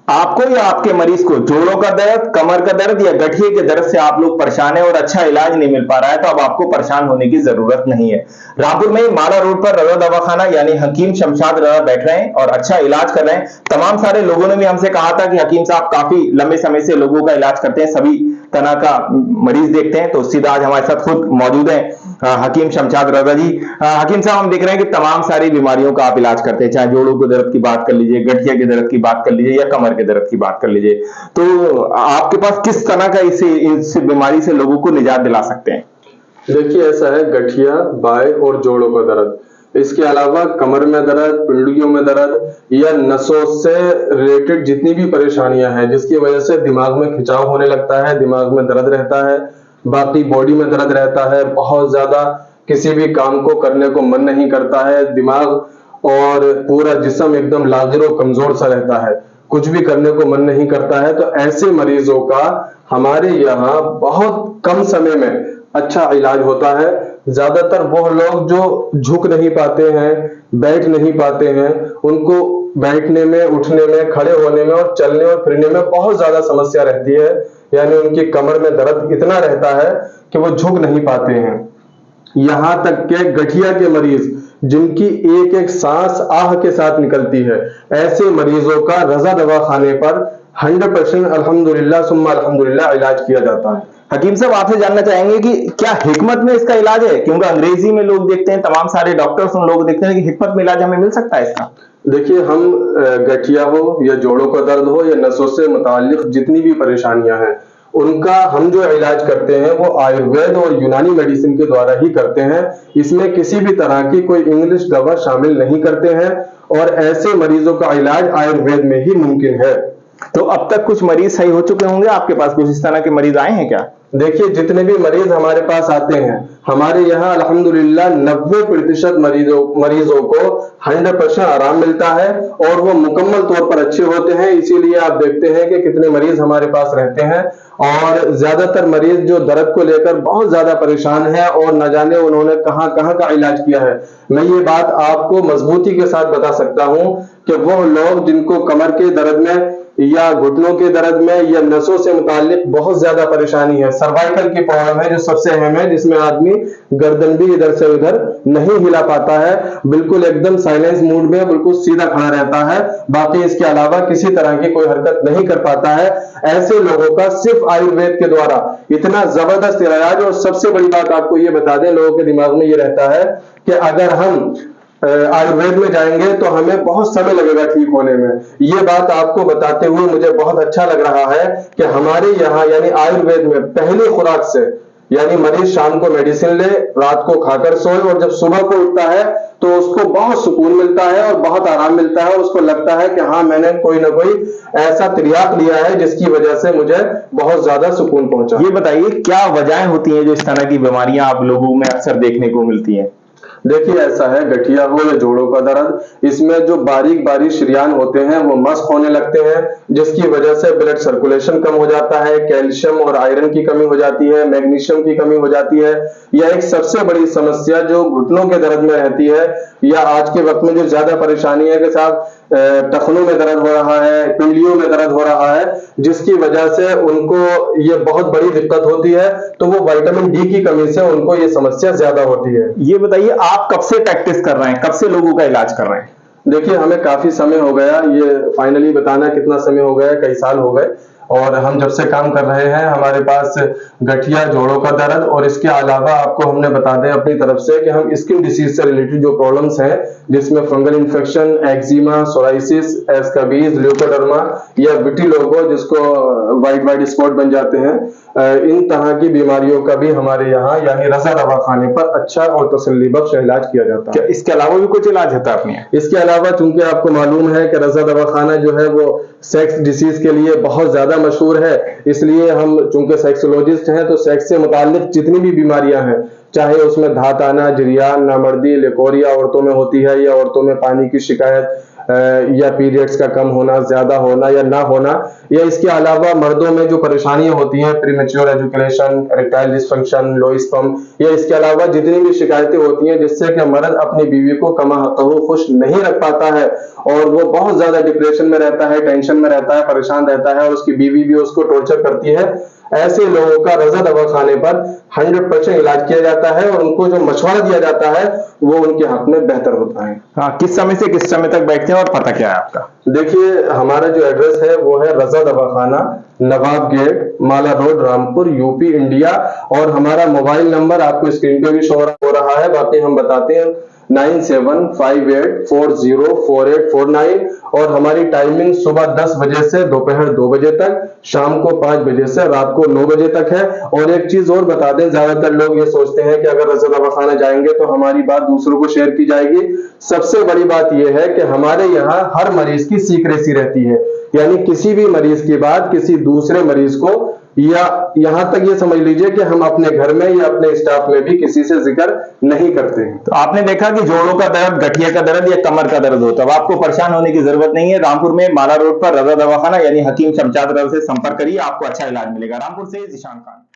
आपको या आपके मरीज को जोड़ों का दर्द, कमर का दर्द या गठिए के दर्द से आप लोग परेशान हैं और अच्छा इलाज नहीं मिल पा रहा है, तो अब आपको परेशान होने की जरूरत नहीं है। रामपुर में माला रोड पर रजा दवाखाना यानी हकीम शमशाद रजा बैठ रहे हैं और अच्छा इलाज कर रहे हैं। तमाम सारे लोगों ने भी हमसे कहा था कि हकीम साहब काफी लंबे समय से लोगों का इलाज करते हैं, सभी तरह का मरीज देखते हैं। तो सीधा आज हमारे साथ खुद मौजूद हैं हकीम शमशाद रजा जी। हकीम साहब, हम देख रहे हैं कि तमाम सारी बीमारियों का आप इलाज करते हैं, चाहे जोड़ों के दर्द की बात कर लीजिए, गठिया के दर्द की बात कर लीजिए या कमर के दर्द की बात कर लीजिए। तो आपके पास किस तरह का इस बीमारी से लोगों को निजात दिला सकते हैं? देखिए, ऐसा है, गठिया, बाएं और जोड़ों का दर्द, इसके अलावा कमर में दर्द, पिंडलियों में दर्द या नसों से रिलेटेड जितनी भी परेशानियां हैं जिसकी वजह से दिमाग में खिंचाव होने लगता है, दिमाग में दर्द रहता है, बाकी बॉडी में दर्द रहता है, बहुत ज्यादा किसी भी काम को करने को मन नहीं करता है, दिमाग और पूरा जिस्म एकदम लाजिर और कमजोर सा रहता है, कुछ भी करने को मन नहीं करता है, तो ऐसे मरीजों का हमारे यहाँ बहुत कम समय में अच्छा इलाज होता है। ज्यादातर वो लोग जो झुक नहीं पाते हैं, बैठ नहीं पाते हैं, उनको बैठने में, उठने में, खड़े होने में और चलने और फिरने में बहुत ज्यादा समस्या रहती है, यानी उनकी कमर में दर्द इतना रहता है कि वो झुक नहीं पाते हैं। यहां तक के गठिया के मरीज जिनकी एक एक सांस आह के साथ निकलती है, ऐसे मरीजों का रजा दवाखाने पर 100% अल्हम्दुलिल्लाह सुम्मा अल्हम्दुलिल्लाह इलाज किया जाता है। हकीम साहब, आपसे जानना चाहेंगे कि क्या हिकमत में इसका इलाज है? क्योंकि अंग्रेजी में लोग देखते हैं, तमाम सारे डॉक्टर्स उन लोग देखते हैं कि हिकमत में इलाज हमें मिल सकता है इसका? देखिए, हम गठिया हो या जोड़ों का दर्द हो या नसों से मुताल्लिक जितनी भी परेशानियां हैं, उनका हम जो इलाज करते हैं वो आयुर्वेद और यूनानी मेडिसिन के द्वारा ही करते हैं। इसमें किसी भी तरह की कोई इंग्लिश दवा शामिल नहीं करते हैं और ऐसे मरीजों का इलाज आयुर्वेद में ही मुमकिन है। तो अब तक कुछ मरीज सही हो चुके होंगे आपके पास? कुछ इस तरह के मरीज आए हैं क्या? देखिए, जितने भी मरीज हमारे पास आते हैं, हमारे यहाँ अल्हम्दुलिल्लाह 90% मरीजों को 100% आराम मिलता है और वो मुकम्मल तौर पर अच्छे होते हैं। इसीलिए आप देखते हैं कि कितने मरीज हमारे पास रहते हैं और ज्यादातर मरीज जो दर्द को लेकर बहुत ज्यादा परेशान है और न जाने उन्होंने कहाँ कहाँ का इलाज किया है। मैं ये बात आपको मजबूती के साथ बता सकता हूँ कि वो लोग जिनको कमर के दर्द में या घुटनों के दर्द में या नसों से मुतालिक बहुत ज्यादा परेशानी है, सर्वाइकल की प्रॉब्लम है जो सबसे अहम है, जिसमें आदमी गर्दन भी इधर से उधर नहीं हिला पाता है, बिल्कुल एकदम साइलेंस मूड में बिल्कुल सीधा खड़ा रहता है, बाकी इसके अलावा किसी तरह की कोई हरकत नहीं कर पाता है। ऐसे लोगों का सिर्फ आयुर्वेद के द्वारा इतना जबरदस्त इलाज। और सबसे बड़ी बात आपको ये बता दें, लोगों के दिमाग में ये रहता है कि अगर हम आयुर्वेद में जाएंगे तो हमें बहुत समय लगेगा ठीक होने में। ये बात आपको बताते हुए मुझे बहुत अच्छा लग रहा है कि हमारे यहाँ यानी आयुर्वेद में पहली खुराक से, यानी मरीज शाम को मेडिसिन ले, रात को खाकर सोए और जब सुबह को उठता है तो उसको बहुत सुकून मिलता है और बहुत आराम मिलता है। उसको लगता है कि हाँ, मैंने कोई ना कोई ऐसा त्रियाक लिया है जिसकी वजह से मुझे बहुत ज्यादा सुकून पहुंचा। ये बताइए, क्या वजहें होती हैं जो इस तरह की बीमारियां आप लोगों में अक्सर देखने को मिलती हैं? देखिए, ऐसा है, गठिया हो या जोड़ों का दर्द, इसमें जो बारीक बारीक शरीयान होते हैं वो मस्क होने लगते हैं, जिसकी वजह से ब्लड सर्कुलेशन कम हो जाता है, कैल्शियम और आयरन की कमी हो जाती है, मैग्नीशियम की कमी हो जाती है। यह एक सबसे बड़ी समस्या जो घुटनों के दर्द में रहती है, या आज के वक्त में जो ज्यादा परेशानी है कि साहब टखनों में दर्द हो रहा है, पिंडलियों में दर्द हो रहा है, जिसकी वजह से उनको ये बहुत बड़ी दिक्कत होती है, तो वो विटामिन डी की कमी से उनको ये समस्या ज्यादा होती है। ये बताइए, आप कब से प्रैक्टिस कर रहे हैं, कब से लोगों का इलाज कर रहे हैं? देखिए, हमें काफी समय हो गया, ये फाइनली बताना कितना समय हो गया, कई साल हो गए, और हम जब से काम कर रहे हैं हमारे पास गठिया, जोड़ों का दर्द और इसके अलावा आपको हमने बता दें अपनी तरफ से कि हम स्किन डिसीज से रिलेटेड जो प्रॉब्लम्स हैं, जिसमें fungal infection, eczema, psoriasis, scabies, leucoderma या विटिलिगो जिसको वाइट वाइट स्पॉट बन जाते हैं, इन तरह की बीमारियों का भी हमारे यहाँ यानी रजा दवाखाने पर अच्छा और तसल्ली बख्श इलाज किया जाता है। क्या इसके अलावा भी कुछ इलाज होता है अपने यहाँ? इसके अलावा चूंकि आपको मालूम है कि रजा दवाखाना जो है वो सेक्स डिसीज के लिए बहुत ज्यादा मशहूर है, इसलिए हम चूंकि सेक्सोलॉजिस्ट हैं तो सेक्स से मुताल्लिक जितनी भी बीमारियां हैं, चाहे उसमें धात आना, जिरियान, नामर्दी, लिकोरिया औरतों में होती है या औरतों में पानी की शिकायत, या पीरियड्स का कम होना, ज्यादा होना या ना होना, या इसके अलावा मर्दों में जो परेशानियां होती हैं, premature education, erectile dysfunction, low sperm, या इसके अलावा जितनी भी शिकायतें होती हैं जिससे कि मर्द अपनी बीवी को कमा हक़्क़हू खुश नहीं रख पाता है और वो बहुत ज्यादा डिप्रेशन में रहता है, टेंशन में रहता है, परेशान रहता है और उसकी बीवी भी उसको टॉर्चर करती है, ऐसे लोगों का रज़ा दवाखाने पर 100% इलाज किया जाता है और उनको जो मशवरा दिया जाता है वो उनके हक में बेहतर होता है। हाँ, किस समय से किस समय तक बैठते हैं और पता क्या है आपका? देखिए, हमारा जो एड्रेस है वो है रज़ा दवाखाना, नवाब गेट, माला रोड, रामपुर, यूपी, इंडिया। और हमारा मोबाइल नंबर आपको स्क्रीन पे भी शो हो रहा है, बाकी हम बताते हैं 9758404849। और हमारी टाइमिंग सुबह 10 बजे से दोपहर 2 बजे तक, शाम को 5 बजे से रात को 9 बजे तक है। और एक चीज और बता दें, ज्यादातर लोग ये सोचते हैं कि अगर रज़ा दवाखाना जाएंगे तो हमारी बात दूसरों को शेयर की जाएगी। सबसे बड़ी बात यह है कि हमारे यहाँ हर मरीज की सीक्रेसी रहती है, यानी किसी भी मरीज की बात किसी दूसरे मरीज को, या यहां तक ये समझ लीजिए कि हम अपने घर में या अपने स्टाफ में भी किसी से जिक्र नहीं करते हैं। तो आपने देखा कि जोड़ों का दर्द, गठिया का दर्द या कमर का दर्द हो, तब आपको परेशान होने की जरूरत नहीं है। रामपुर में माला रोड पर रज़ा दवाखाना यानी हकीम शमशाद रज़ा से संपर्क करिए, आपको अच्छा इलाज मिलेगा। रामपुर से जिशान खान।